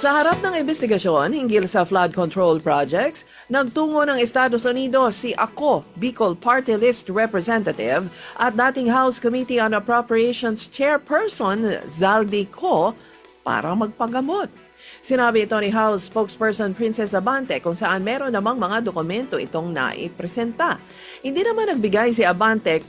Sa harap ng investigasyon hinggil sa flood control projects, nagtungo ng Estados Unidos si Ako, Bicol Party List Representative at dating House Committee on Appropriations Chairperson Zaldi Co para magpagamot. Sinabi ito ni House Spokesperson Princess Abante kung saan meron namang mga dokumento itong naipresenta. Hindi naman nagbigay si Abante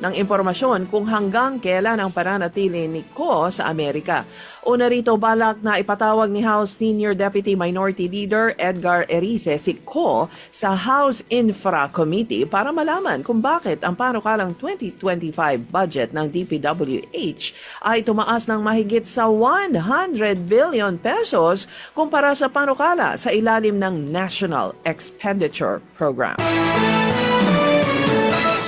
ng impormasyon kung hanggang kailan ang pananatili ni Ko sa Amerika. Una rito balak na ipatawag ni House Senior Deputy Minority Leader Edgar Erice si Ko sa House Infra Committee para malaman kung bakit ang panukalang 2025 budget ng DPWH ay tumaas ng mahigit sa 100 billion pesos kumpara sa panukala sa ilalim ng National Expenditure Program.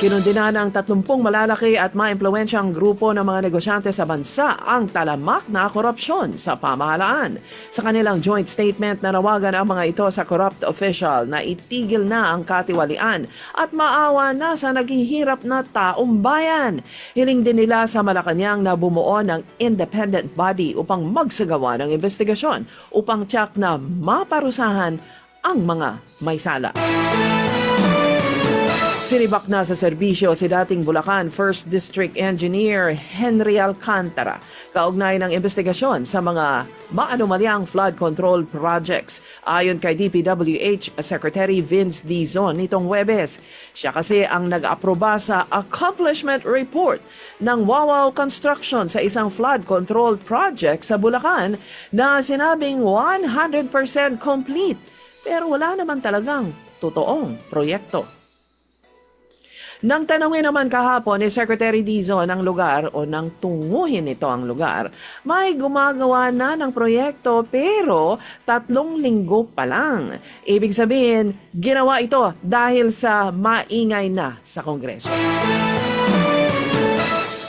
Kinundina ng 30 malalaki at maimpluwensyang grupo ng mga negosyante sa bansa ang talamak na korupsyon sa pamahalaan. Sa kanilang joint statement, nanawagan ang mga ito sa corrupt official na itigil na ang katiwalian at maawa na sa naghihirap na taong bayan. Hiling din nila sa Malacanang na bumuo ng independent body upang magsagawa ng investigasyon upang tiyak na maparusahan ang mga may sala. Sinibak na sa serbisyo si dating Bulacan 1st District Engineer Henry Alcantara kaugnay ng investigasyon sa mga maanumalyang flood control projects. Ayon kay DPWH Secretary Vince Dizon nitong Huwebes, siya kasi ang nag-aproba sa accomplishment report ng Wawaw Construction sa isang flood control project sa Bulacan na sinabing 100% complete pero wala naman talagang totoong proyekto. Nang tanungin naman kahapon ni Secretary Dizon ang lugar o nang tunguhin ito ang lugar, may gumagawa na ng proyekto pero 3 linggo pa lang. Ibig sabihin, ginawa ito dahil sa maingay na sa Kongreso.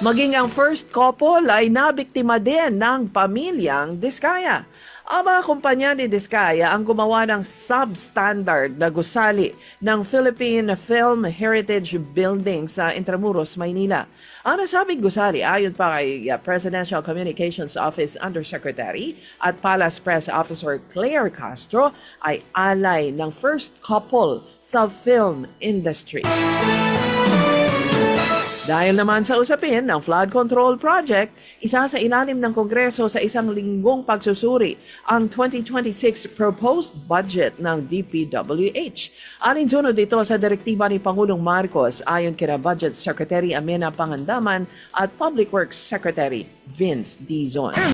Maging ang first couple ay nabiktima din ng pamilyang Diskaya. Ang mga kumpanya ni Diskaya ang gumawa ng substandard na gusali ng Philippine Film Heritage Building sa Intramuros, Maynila. Ang nasabing gusali ayon pa kay Presidential Communications Office Undersecretary at Palace Press Officer Claire Castro ay alay ng first couple sa film industry. Dahil naman sa usapin ng flood control project, isa sa ilalim ng Kongreso sa 1 linggong pagsusuri ang 2026 proposed budget ng DPWH. Alinsunod dito sa direktiba ni Pangulong Marcos ayon kina Budget Secretary Amena Pangandaman at Public Works Secretary Vince Dizon.